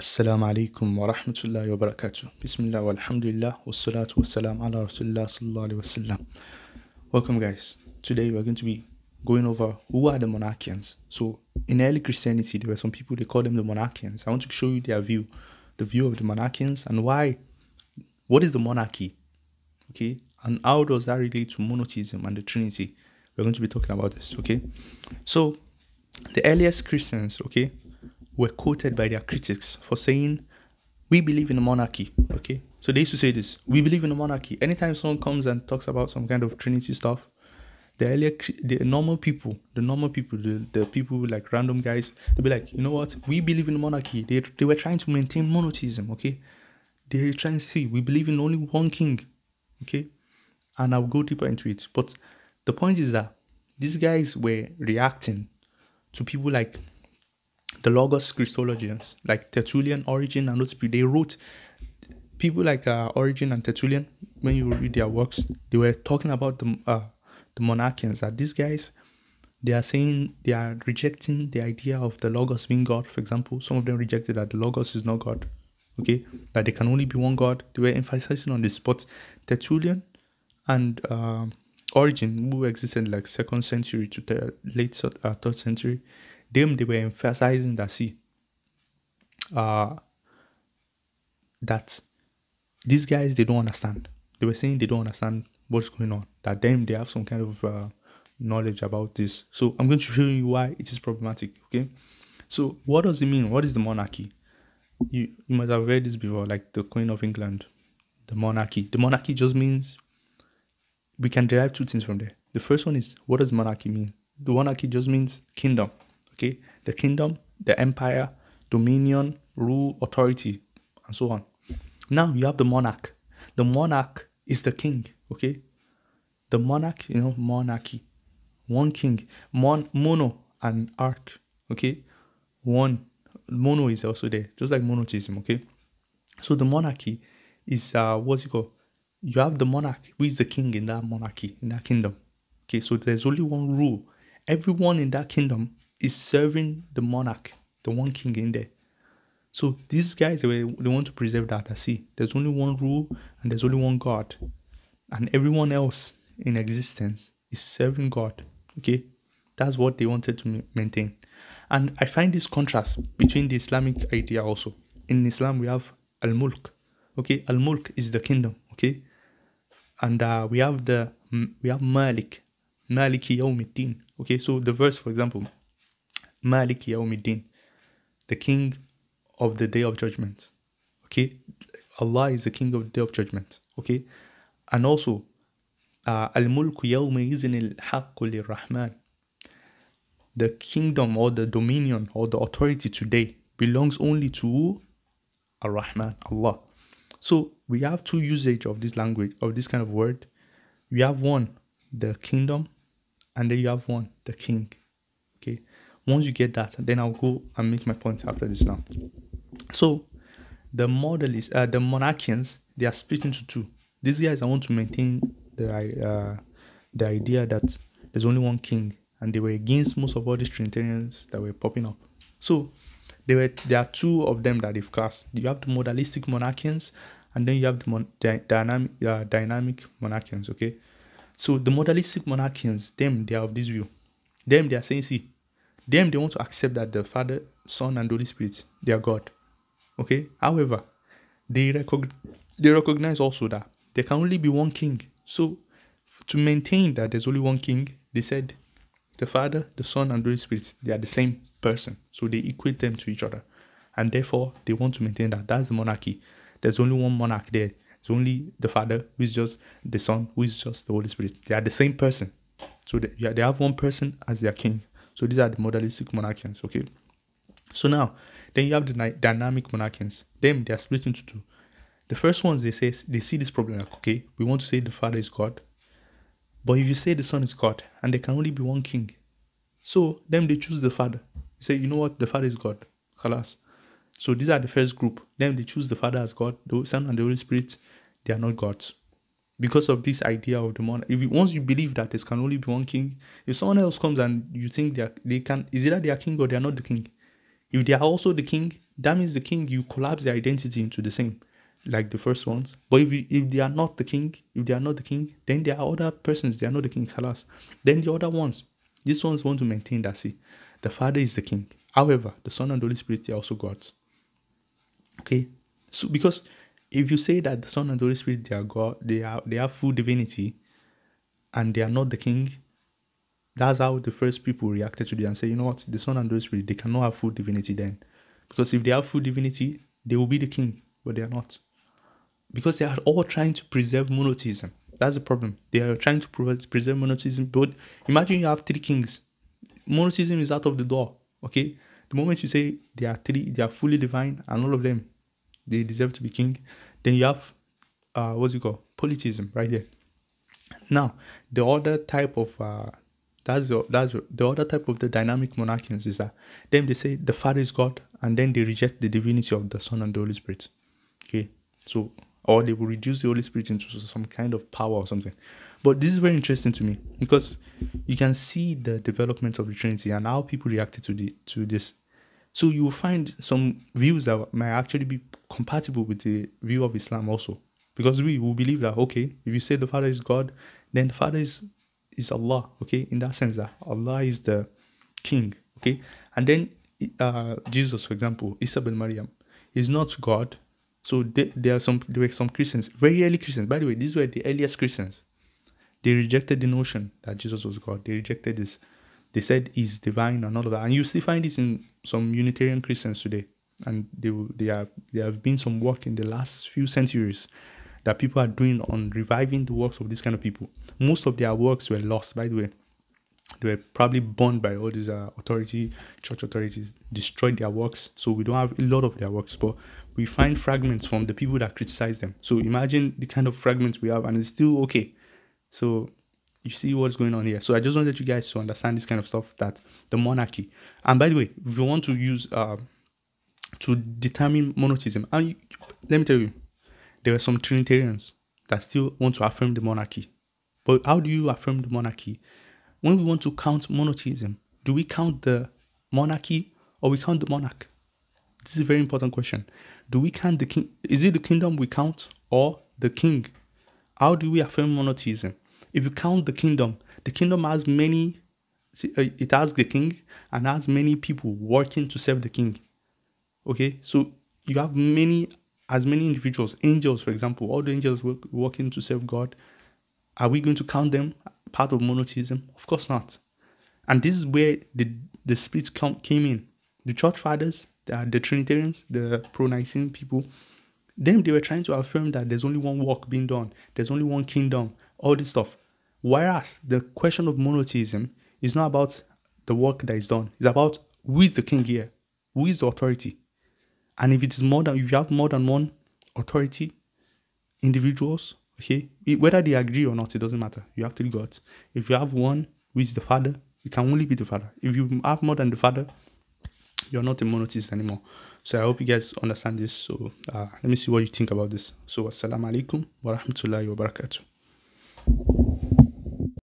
Assalamu alaikum wa rahmatullahi wa barakatuh. Bismillah wa alhamdulillah wa salatu wa salam ala rasulullah sallallahu alaihi wasallam. Welcome guys. Today we're going to be going over who are the Monarchians. So in early Christianity there were some people, they call them the Monarchians. I want to show you their view, the view of the Monarchians and why, what is the monarchy, okay, and how does that relate to monotheism and the Trinity. We're going to be talking about this, okay. So the earliest Christians, okay, were quoted by their critics for saying, we believe in a monarchy, okay? So they used to say this, we believe in a monarchy. Anytime someone comes and talks about some kind of Trinity stuff, the normal people, the people like random guys, they'll be like, you know what? We believe in a monarchy. They were trying to maintain monotheism, okay? They're trying to say, we believe in only one king, okay? And I'll go deeper into it. But the point is that these guys were reacting to people like the Logos Christologians, like Tertullian, Origen, and those people. They wrote, people like Origen and Tertullian, when you read their works, they were talking about the Monarchians, that these guys, they are saying, they are rejecting the idea of the Logos being God. For example, some of them rejected that the Logos is not God, okay, that there can only be one God. They were emphasizing on this. But Tertullian and Origen, who existed like 2nd century to the late 3rd century, they were emphasizing that, see, that these guys, they don't understand. They were saying they don't understand what's going on, that they have some kind of knowledge about this. So I'm going to show you why it is problematic, okay? So what does it mean? What is the monarchy? You might have heard this before, like the Queen of England, the monarchy. The monarchy just means, we can derive two things from there. The first one is, what does monarchy mean? The monarchy just means kingdom. Okay, the kingdom, the empire, dominion, rule, authority, and so on. Now you have the monarch. The monarch is the king, okay? The monarch, monarchy. One king, mono and arch, okay? One, mono is also there, just like monotheism, okay? So the monarchy is, what's it called? You have the monarch, who is the king in that monarchy, in that kingdom. Okay, so there's only one rule. Everyone in that kingdom is serving the monarch, the one king in there. So these guys, they want to preserve that. I see, there's only one rule and there's only one God, and everyone else in existence is serving God. Okay, that's what they wanted to maintain. And I find this contrast between the Islamic idea also. In Islam, we have al-mulk. Okay, al-mulk is the kingdom. Okay, and we have Malik, Maliki Yawmiddin. Okay, so the verse, for example, Maliki Yawmiddin, the king of the day of judgment. Okay, Allah is the king of the day of judgment. Okay, and also Al-Mulku Yawma Izin al-Haqqu lir-Rahman, the kingdom or the dominion or the authority today belongs only to Ar-Rahman, Allah. So we have two usage of this language, of this kind of word. We have one, the kingdom, and then you have one, the king. Okay, once you get that, then I'll go and make my point after this now. So the the Monarchians, they are split into two. These guys, I want to maintain the idea that there's only one king, and they were against most of all these Trinitarians that were popping up. So there are two of them that they've cast. You have the modalistic Monarchians, and then you have the dynamic Monarchians. Okay, so the modalistic Monarchians, they are of this view. They are saying, see, they want to accept that the Father, Son, and Holy Spirit, they are God. Okay, however, they recognize also that there can only be one king. So to maintain that there's only one king, they said the Father, the Son, and the Holy Spirit, they are the same person. So they equate them to each other, and therefore they want to maintain that that's the monarchy. There's only one monarch there. It's only the Father, who is just the Son, who is just the Holy Spirit. They are the same person. So they have one person as their king. So these are the modalistic Monarchians, okay? So now, then you have the dynamic Monarchians. They are split into two. The first ones, they see this problem like, okay, we want to say the Father is God, but if you say the Son is God, and there can only be one king, so then they choose the Father. They say, you know what, the Father is God. Khalas. So these are the first group. Then they choose the Father as God, the Son and the Holy Spirit, they are not gods. Because of this idea of the monarch. Once you believe that there can only be one king, if someone else comes and you think is either they are king or they are not the king. If they are also the king, that means the king, you collapse the identity into the same, like the first ones. But if they are not the king, then there are other persons, they are not the king, halas. Then the other ones, these ones want to maintain that, see, the Father is the king. However, the Son and the Holy Spirit, they are also gods. Okay? So because if you say that the Son and the Holy Spirit, they are God, they have full divinity, and they are not the king, that's how the first people reacted to it and say, you know what, the Son and the Holy Spirit, they cannot have full divinity then. Because if they have full divinity, they will be the king, but they are not. Because they are all trying to preserve monotheism. That's the problem. They are trying to preserve monotheism. But imagine you have three kings. Monotheism is out of the door. Okay? The moment you say they are fully divine and all of them, they deserve to be king, then you have, polytheism right there. Now, the other type of, the other type of the dynamic monarchians is that them, they say the Father is God, and then they reject the divinity of the Son and the Holy Spirit. Okay? So, or they will reduce the Holy Spirit into some kind of power or something. But this is very interesting to me because you can see the development of the Trinity and how people reacted to this. So you will find some views that might actually be compatible with the view of Islam also. Because we will believe that, okay, if you say the Father is God, then the Father is Allah, okay, in that sense that Allah is the king, okay. And then Jesus, for example, Isa bin Maryam, is not God. So there were some Christians, very early Christians. By the way, these were the earliest Christians. They rejected the notion that Jesus was God. They rejected this. They said he's divine and all of that. And you still find this in some Unitarian Christians today. And there have been some work in the last few centuries that people are doing on reviving the works of these kind of people. Most of their works were lost, by the way. They were probably burned by all these church authorities, destroyed their works. So we don't have a lot of their works, but we find fragments from the people that criticize them. So imagine the kind of fragments we have, and it's still okay. So you see what's going on here. So I just wanted you guys to understand this kind of stuff, that the monarchy. And by the way, if you want to use to determine monotheism, and let me tell you, there are some Trinitarians that still want to affirm the monarchy. But how do you affirm the monarchy? When we want to count monotheism, do we count the monarchy or we count the monarch? This is a very important question. Do we count the king? Is it the kingdom we count or the king? How do we affirm monotheism? If you count the kingdom has many, it has the king and has many people working to serve the king. Okay, so you have as many individuals, angels, for example, all the angels working to serve God. Are we going to count them part of monotheism? Of course not. And this is where the split came in. The church fathers, the Trinitarians, the pro-Nicene people, they were trying to affirm that there's only one work being done, there's only one kingdom, all this stuff. Whereas the question of monotheism is not about the work that is done. It's about who is the king here, who is the authority. And if you have more than one authority, individuals, okay, whether they agree or not, it doesn't matter. You have three gods. If you have one, who is the Father, it can only be the Father. If you have more than the Father, you're not a monotheist anymore. So I hope you guys understand this. So let me see what you think about this. So assalamu alaikum wa rahmatullahi wa barakatuh.